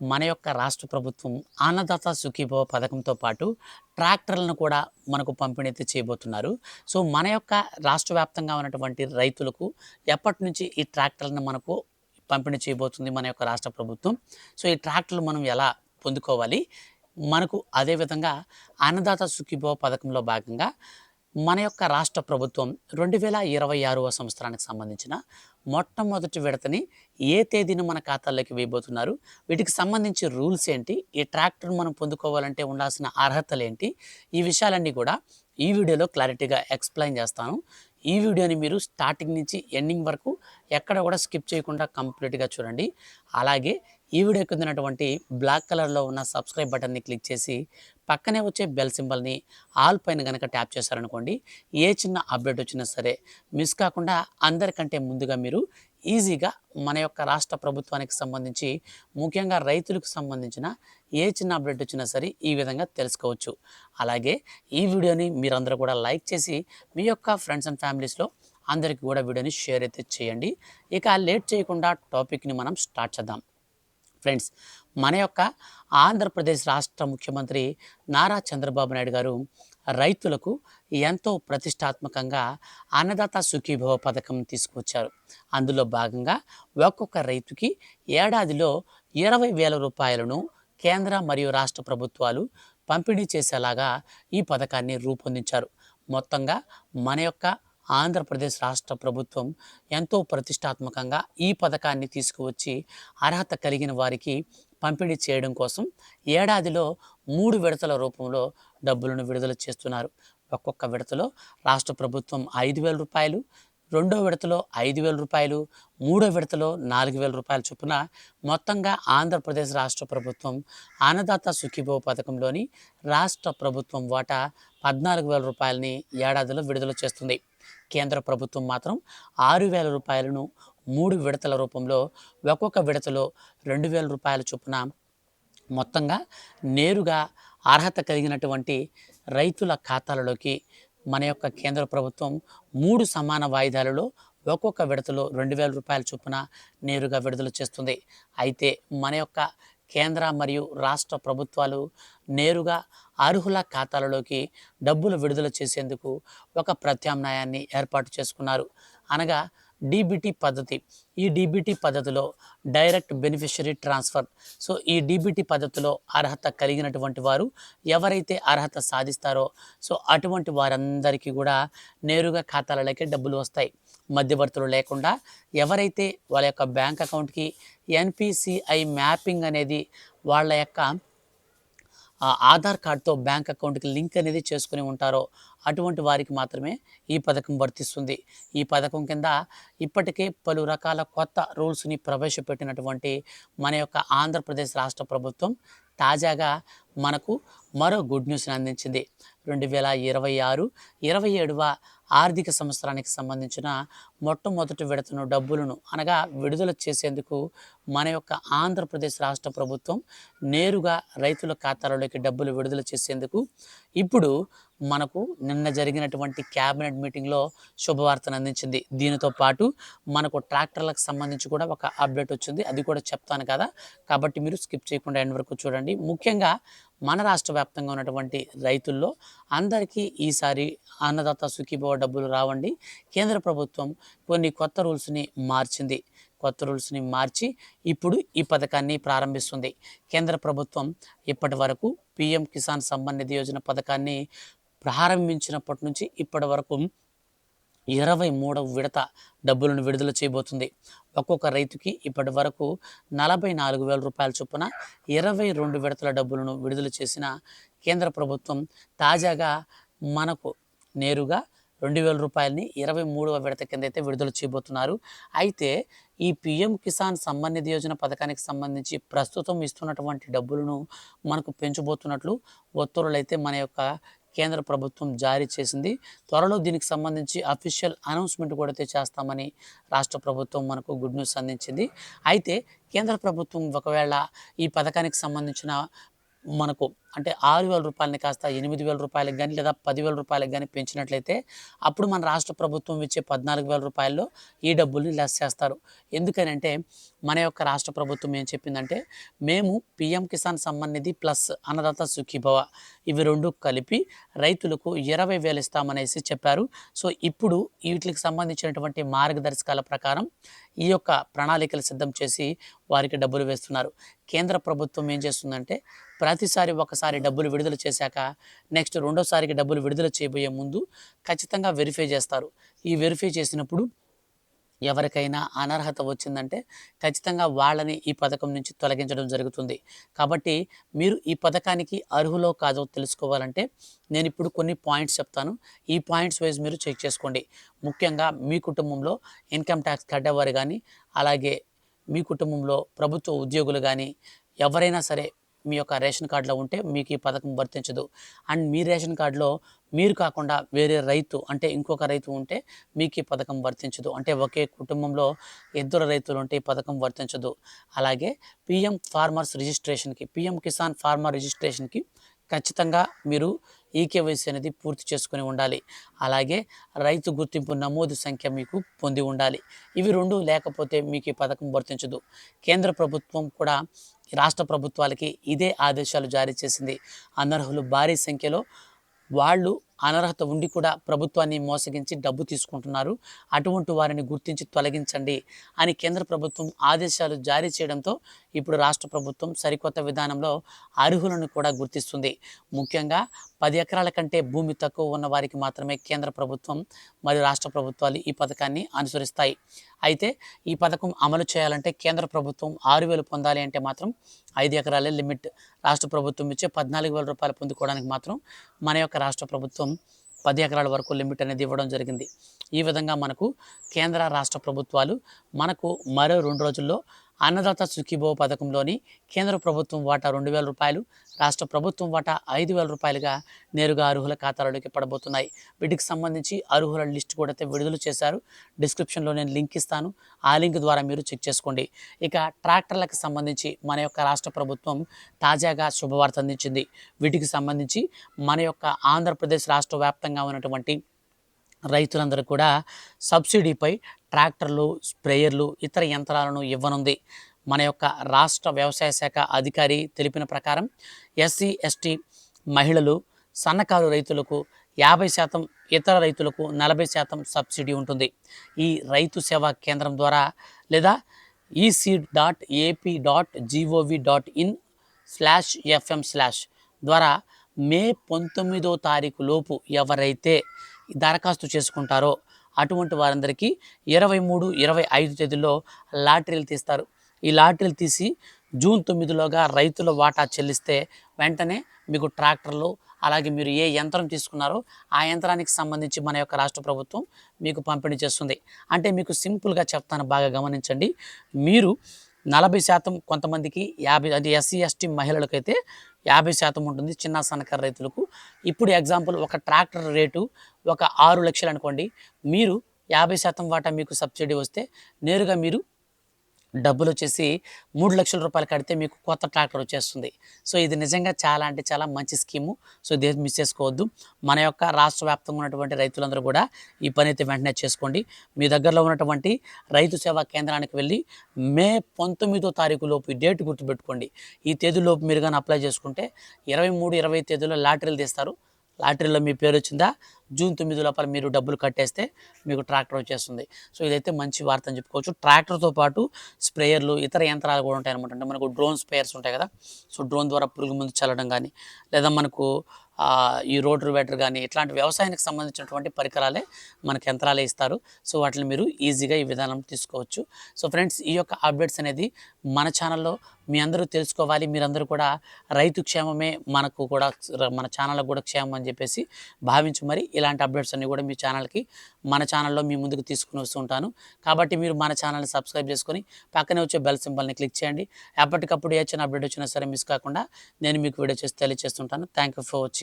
మన యొక్క రాష్ట్ర ప్రభుత్వం అన్నదాత సుఖీభవ పథకంతో పాటు ట్రాక్టర్లను కూడా మనకు పంపిణీ అయితే చేయబోతున్నారు. సో, మన యొక్క రాష్ట్ర వ్యాప్తంగా ఉన్నటువంటి రైతులకు ఎప్పటి నుంచి ఈ ట్రాక్టర్లను మనకు పంపిణీ చేయబోతుంది మన యొక్క రాష్ట్ర ప్రభుత్వం. సో, ఈ ట్రాక్టర్లు మనం ఎలా పొందుకోవాలి? మనకు అదేవిధంగా అన్నదాత సుఖీభవ పథకంలో భాగంగా మన యొక్క రాష్ట్ర ప్రభుత్వం 2026వ సంవత్సరానికి సంబంధించిన మొట్టమొదటి విడతని ఏ తేదీన మన ఖాతాల్లోకి వేయబోతున్నారు? వీటికి సంబంధించి రూల్స్ ఏంటి? ఈ ట్రాక్టర్ మనం పొందుకోవాలంటే ఉండాల్సిన అర్హతలేంటి? ఈ విషయాలన్నీ కూడా ఈ వీడియోలో క్లారిటీగా ఎక్స్‌ప్లెయిన్ చేస్తాను. ఈ వీడియోని మీరు స్టార్టింగ్ నుంచి ఎండింగ్ వరకు ఎక్కడ కూడా స్కిప్ చేయకుండా కంప్లీట్‌గా చూడండి. అలాగే ఈ వీడియో కింద ఉన్నటువంటి బ్లాక్ కలర్‌లో ఉన్న సబ్స్క్రైబ్ బటన్‌ని క్లిక్ చేసి పక్కనే వచ్చే బెల్ సింబల్‌ని ఆల్ పైన గనక ట్యాప్ చేశారనుకోండి, ఏ చిన్న అప్డేట్ వచ్చినా సరే మిస్ కాకుండా అందరికంటే ముందుగా మీరు ఈజీగా మన యొక్క రాష్ట్ర ప్రభుత్వానికి సంబంధించి ముఖ్యంగా రైతులకు సంబంధించిన ఏ చిన్న అప్డేట్ వచ్చినా సరే ఈ విధంగా తెలుసుకోవచ్చు. అలాగే ఈ వీడియోని మీరందరూ కూడా లైక్ చేసి మీ యొక్క ఫ్రెండ్స్ అండ్ ఫ్యామిలీస్‌లో అందరికీ కూడా వీడియోని షేర్ అయితే చేయండి. ఇక లేట్ చేయకుండా టాపిక్‌ని మనం స్టార్ట్ చేద్దాం. ఫ్రెండ్స్, మన యొక్క ఆంధ్రప్రదేశ్ రాష్ట్ర ముఖ్యమంత్రి నారా చంద్రబాబు నాయుడు గారు రైతులకు ఎంతో ప్రతిష్టాత్మకంగా అన్నదాత సుఖీభవ పథకం తీసుకువచ్చారు. అందులో భాగంగా ఒక్కొక్క రైతుకి ఏడాదిలో 20,000 రూపాయలను కేంద్ర మరియు రాష్ట్ర ప్రభుత్వాలు పంపిణీ చేసేలాగా ఈ పథకాన్ని రూపొందించారు. మొత్తంగా మన యొక్క ఆంధ్రప్రదేశ్ రాష్ట్ర ప్రభుత్వం ఎంతో ప్రతిష్టాత్మకంగా ఈ పథకాన్ని తీసుకువచ్చి అర్హత కలిగిన వారికి పంపిణీ చేయడం కోసం ఏడాదిలో 3 విడతల రూపంలో డబ్బులను విడుదల చేస్తున్నారు. ఒక్కొక్క విడతలో రాష్ట్ర ప్రభుత్వం 5,000 రూపాయలు, రెండో విడతలో 5,000 రూపాయలు, మూడో విడతలో 4,000 రూపాయల చొప్పున మొత్తంగా ఆంధ్రప్రదేశ్ రాష్ట్ర ప్రభుత్వం అన్నదాత సుఖీభవ పథకంలోని రాష్ట్ర ప్రభుత్వం వాటా 14,000 రూపాయలని ఏడాదిలో విడుదల చేస్తుంది. కేంద్ర ప్రభుత్వం మాత్రం 6,000 రూపాయలను 3 విడతల రూపంలో ఒక్కొక్క విడతలో 2,000 రూపాయల చొప్పున మొత్తంగా నేరుగా అర్హత కలిగినటువంటి రైతుల ఖాతాలలోకి మన యొక్క కేంద్ర ప్రభుత్వం 3 సమాన వాయిదాలలో ఒక్కొక్క విడతలో 2,000 రూపాయల చొప్పున నేరుగా విడుదల చేస్తుంది. అయితే మన యొక్క కేంద్ర మరియు రాష్ట్ర ప్రభుత్వాలు నేరుగా అర్హుల ఖాతాలలోకి డబ్బులు విడుదల చేసేందుకు ఒక ప్రత్యామ్నాయాన్ని ఏర్పాటు చేసుకున్నారు. అనగా డీబీటీ పద్ధతి. ఈ డీబీటీ పద్ధతిలో డైరెక్ట్ బెనిఫిషరీ ట్రాన్స్ఫర్. సో, ఈ డీబీటీ పద్ధతిలో అర్హత కలిగినటువంటి వారు ఎవరైతే అర్హత సాధిస్తారో సో అటువంటి వారందరికీ కూడా నేరుగా ఖాతాలలోకి డబ్బులు వస్తాయి. మధ్యవర్తులు లేకుండా ఎవరైతే వాళ్ళ యొక్క బ్యాంక్ అకౌంట్‌కి ఎన్‌పీసీఐ మ్యాపింగ్ అనేది వాళ్ళ యొక్క ఆధార్ కార్డ్‌తో బ్యాంక్ అకౌంట్‌కి లింక్ అనేది చేసుకొని ఉంటారో అటువంటి వారికి మాత్రమే ఈ పథకం వర్తిస్తుంది. ఈ పథకం కింద ఇప్పటికే పలు రకాల కొత్త రూల్స్‌ని ప్రవేశపెట్టినటువంటి మన యొక్క ఆంధ్రప్రదేశ్ రాష్ట్ర ప్రభుత్వం తాజాగా మనకు మరో గుడ్ న్యూస్‌ని అందించింది. 2026, 27వ ఆర్థిక సంవత్సరానికి సంబంధించిన మొట్టమొదటి విడతను డబ్బులను అనగా విడుదల చేసేందుకు మన యొక్క ఆంధ్రప్రదేశ్ రాష్ట్ర ప్రభుత్వం నేరుగా రైతుల ఖాతాలలోకి డబ్బులు విడుదల చేసేందుకు ఇప్పుడు మనకు నిన్న జరిగినటువంటి క్యాబినెట్ మీటింగ్లో శుభవార్తను అందించింది. దీనితో పాటు మనకు ట్రాక్టర్లకు సంబంధించి కూడా ఒక అప్డేట్ వచ్చింది. అది కూడా చెప్తాను కదా, కాబట్టి మీరు స్కిప్ చేయకుండా ఎండ్ వరకు చూడండి. ముఖ్యంగా మన రాష్ట్ర వ్యాప్తంగా ఉన్నటువంటి రైతుల్లో అందరికీ ఈసారి అన్నదాత సుఖీభవ డబ్బులు రావండి. కేంద్ర ప్రభుత్వం కొన్ని కొత్త రూల్స్‌ని మార్చింది. కొత్త రూల్స్‌ని మార్చి ఇప్పుడు ఈ పథకాన్ని ప్రారంభిస్తుంది. కేంద్ర ప్రభుత్వం ఇప్పటి వరకు పీఎం కిసాన్ సమ్మాన్ నిధి యోజన పథకాన్ని ప్రారంభించినప్పటి నుంచి ఇప్పటి వరకు 23వ విడత డబ్బులను విడుదల చేయబోతుంది. ఒక్కొక్క రైతుకి ఇప్పటి వరకు 44,000 రూపాయల చొప్పున 22 విడతల డబ్బులను విడుదల చేసిన కేంద్ర ప్రభుత్వం తాజాగా మనకు నేరుగా 2,000 రూపాయలని 23వ విడత కింద అయితే విడుదల చేయబోతున్నారు. అయితే ఈ పీఎం కిసాన్ సమ్మాన్ నిధి యోజన పథకానికి సంబంధించి ప్రస్తుతం ఇస్తున్నటువంటి డబ్బులను మనకు పెంచబోతున్నట్లు ఉత్తర్వులైతే మన యొక్క కేంద్ర ప్రభుత్వం జారీ చేసింది. త్వరలో దీనికి సంబంధించి అఫీషియల్ అనౌన్స్మెంట్ కూడా అయితే చేస్తామని రాష్ట్ర ప్రభుత్వం మనకు గుడ్ న్యూస్ అందించింది. అయితే కేంద్ర ప్రభుత్వం ఒకవేళ ఈ పథకానికి సంబంధించిన మనకు అంటే 6,000 రూపాయలని కాస్త 8,000 రూపాయలకు గానీ లేదా 10,000 రూపాయలకు గానీ పెంచినట్లయితే అప్పుడు మన రాష్ట్ర ప్రభుత్వం ఇచ్చే 14,000 రూపాయల్లో ఈ డబ్బుల్ని లెస్ చేస్తారు. ఎందుకనంటే మన యొక్క రాష్ట్ర ప్రభుత్వం ఏం చెప్పిందంటే మేము పీఎం కిసాన్ సమ్మాన్ నిధి ప్లస్ అన్నదాత సుఖీభవ ఇవి 2 కలిపి రైతులకు 20,000 ఇస్తామనేసి చెప్పారు. సో ఇప్పుడు వీటికి సంబంధించినటువంటి మార్గదర్శకాల ప్రకారం ఈ యొక్క ప్రణాళికలు సిద్ధం చేసి వారికి డబ్బులు వేస్తున్నారు. కేంద్ర ప్రభుత్వం ఏం చేస్తుందంటే ప్రతిసారి ఒకసారి డబ్బులు విడుదల చేశాక నెక్స్ట్ రెండోసారికి డబ్బులు విడుదల చేయబోయే ముందు ఖచ్చితంగా వెరిఫై చేస్తారు. ఈ వెరిఫై చేసినప్పుడు ఎవరికైనా అనర్హత వచ్చిందంటే ఖచ్చితంగా వాళ్ళని ఈ పథకం నుంచి తొలగించడం జరుగుతుంది. కాబట్టి మీరు ఈ పథకానికి అర్హులో కాదో తెలుసుకోవాలంటే నేను ఇప్పుడు కొన్ని పాయింట్స్ చెప్తాను. ఈ పాయింట్స్ వైజ్ మీరు చెక్ చేసుకోండి. ముఖ్యంగా మీ కుటుంబంలో ఇన్కమ్ ట్యాక్స్ కట్టేవారు కానీ, అలాగే మీ కుటుంబంలో ప్రభుత్వ ఉద్యోగులు కానీ ఎవరైనా సరే మీ యొక్క రేషన్ కార్డులో ఉంటే మీకు ఈ పథకం వర్తించదు. అండ్ మీ రేషన్ కార్డులో మీరు కాకుండా వేరే రైతు అంటే ఇంకొక రైతు ఉంటే మీకు ఈ పథకం వర్తించదు. అంటే ఒకే కుటుంబంలో ఇద్దరు రైతులు ఉంటే ఈ పథకం వర్తించదు. అలాగే పీఎం ఫార్మర్స్ రిజిస్ట్రేషన్కి, పీఎం కిసాన్ ఫార్మర్ రిజిస్ట్రేషన్కి ఖచ్చితంగా మీరు ఈకేవైసీ అనేది పూర్తి చేసుకుని ఉండాలి. అలాగే రైతు గుర్తింపు నమోదు సంఖ్య మీకు పొంది ఉండాలి. ఇవి 2 లేకపోతే మీకు ఈ పథకం వర్తించదు. కేంద్ర ప్రభుత్వం కూడా రాష్ట్ర ప్రభుత్వాలకి ఇదే ఆదేశాలు జారీ చేసింది. అనర్హులు భారీ సంఖ్యలో వాళ్ళు అనర్హత ఉండి కూడా ప్రభుత్వాన్ని మోసగించి డబ్బు తీసుకుంటున్నారు. అటువంటి వారిని గుర్తించి తొలగించండి అని కేంద్ర ప్రభుత్వం ఆదేశాలు జారీ చేయడంతో ఇప్పుడు రాష్ట్ర ప్రభుత్వం సరికొత్త విధానంలో అర్హులను కూడా గుర్తిస్తుంది. ముఖ్యంగా 10 ఎకరాల కంటే భూమి తక్కువ ఉన్న వారికి మాత్రమే కేంద్ర ప్రభుత్వం మరియు రాష్ట్ర ప్రభుత్వాలు ఈ పథకాన్ని అనుసరిస్తాయి. అయితే ఈ పథకం అమలు చేయాలంటే కేంద్ర ప్రభుత్వం 6,000 పొందాలి అంటే మాత్రం 5 ఎకరాలే లిమిట్. రాష్ట్ర ప్రభుత్వం ఇచ్చే 14,000 రూపాయలు పొందుకోవడానికి మాత్రం మన యొక్క రాష్ట్ర ప్రభుత్వం 10 ఎకరాల వరకు లిమిట్ అనేది ఇవ్వడం జరిగింది. ఈ విధంగా మనకు కేంద్ర రాష్ట్ర ప్రభుత్వాలు మనకు మరో 2 రోజుల్లో అన్నదాత సుఖీభవ పథకంలోని కేంద్ర ప్రభుత్వం వాటా 2,000 రూపాయలు, రాష్ట్ర ప్రభుత్వం వాటా 5,000 రూపాయలుగా నేరుగా అర్హుల ఖాతాలోకి పడబోతున్నాయి. వీటికి సంబంధించి అర్హుల లిస్ట్ కూడా అయితే విడుదల చేశారు. డిస్క్రిప్షన్లో నేను లింక్ ఇస్తాను. ఆ లింక్ ద్వారా మీరు చెక్ చేసుకోండి. ఇక ట్రాక్టర్లకు సంబంధించి మన యొక్క రాష్ట్ర ప్రభుత్వం తాజాగా శుభవార్త అందించింది. వీటికి సంబంధించి మన యొక్క ఆంధ్రప్రదేశ్ రాష్ట్ర వ్యాప్తంగా ఉన్నటువంటి రైతులందరూ కూడా సబ్సిడీపై ట్రాక్టర్లు, స్ప్రేయర్లు, ఇతర యంత్రాలను ఇవ్వనుంది. మన యొక్క రాష్ట్ర వ్యవసాయ శాఖ అధికారి తెలిపిన ప్రకారం ఎస్సీ, ఎస్టీ మహిళలు, సన్నకారు రైతులకు 50%, ఇతర రైతులకు 40% సబ్సిడీ ఉంటుంది. ఈ రైతు సేవా కేంద్రం ద్వారా లేదా ec.ap.gov.in/fm/ ద్వారా మే 19వ తారీఖు లోపు ఎవరైతే దరఖాస్తు చేసుకుంటారో అటువంటి వారందరికీ 23, 25 తేదీల్లో లాటరీలు తీస్తారు. ఈ లాటరీలు తీసి జూన్ 9లోగా రైతుల వాటా చెల్లిస్తే వెంటనే మీకు ట్రాక్టర్లు, అలాగే మీరు ఏ యంత్రం తీసుకున్నారో ఆ యంత్రానికి సంబంధించి మన యొక్క రాష్ట్ర ప్రభుత్వం మీకు పంపిణీ చేస్తుంది. అంటే మీకు సింపుల్గా చెప్తాను, బాగా గమనించండి. మీరు 40%, కొంతమందికి 50, అంటే ఎస్సీ, ఎస్టీ మహిళలకైతే 50% ఉంటుంది, చిన్న సన్నకారు రైతులకు. ఇప్పుడు ఎగ్జాంపుల్ ఒక ట్రాక్టర్ రేటు ఒక 6 లక్షలు అనుకోండి. మీరు 50% వాటా మీకు సబ్సిడీ వస్తే నేరుగా మీరు డబ్బులు వచ్చేసి 3 లక్షల రూపాయలు కడితే మీకు కొత్త ట్రాక్టర్ వచ్చేస్తుంది. సో ఇది నిజంగా చాలా అంటే చాలా మంచి స్కీము. సో దీన్ని మిస్ చేసుకోవద్దు. మన యొక్క రాష్ట్ర వ్యాప్తంగా ఉన్నటువంటి రైతులందరూ కూడా ఈ పని అయితే వెంటనే చేసుకోండి. మీ దగ్గరలో ఉన్నటువంటి రైతు సేవా కేంద్రానికి వెళ్ళి మే 19వ తారీఖు లోపు ఈ డేట్ గుర్తుపెట్టుకోండి. ఈ తేదీలోపు మీరు కానీ అప్లై చేసుకుంటే 23, 20 తేదీలో లాటరీలు తీస్తారు. లాటరీలో మీ పేరు వచ్చిందా, జూన్ 9 లోపల మీరు డబ్బులు కట్టేస్తే మీకు ట్రాక్టర్ వచ్చేస్తుంది. సో ఇదైతే మంచి వార్త అని చెప్పుకోవచ్చు. ట్రాక్టర్తో పాటు స్ప్రేయర్లు, ఇతర యంత్రాలు కూడా ఉంటాయి అనమాట. అంటే మనకు డ్రోన్ స్ప్రేయర్స్ ఉంటాయి కదా, సో డ్రోన్ ద్వారా పురుగు మందు చల్లడం కానీ, లేదా మనకు ఈ రోటర్ వేటర్ కానీ ఇట్లాంటి వ్యవసాయానికి సంబంధించినటువంటి పరికరాలే మనకు యంత్రాలే ఇస్తారు. సో వాటిని మీరు ఈజీగా ఈ విధానం తీసుకోవచ్చు. సో ఫ్రెండ్స్, ఈ యొక్క అప్డేట్స్ అనేది మన ఛానల్లో మీ అందరూ తెలుసుకోవాలి. మీరందరూ కూడా రైతు క్షేమమే మనకు కూడా, మన ఛానల్కి కూడా క్షేమం అని చెప్పేసి భావించి మరి ఇలాంటి అప్డేట్స్ అన్నీ కూడా మీ ఛానల్కి, మన ఛానల్లో మీ ముందుకు తీసుకుని వస్తుంటాను. కాబట్టి మీరు మన ఛానల్ని సబ్స్క్రైబ్ చేసుకొని పక్కనే వచ్చే బెల్ సింబల్ని క్లిక్ చేయండి. ఎప్పటికప్పుడు ఏ చిన్న అప్డేట్ వచ్చినా సరే మిస్ కాకుండా నేను మీకు వీడియో చేసి తెలియజేస్తుంటాను. Thank you for watching.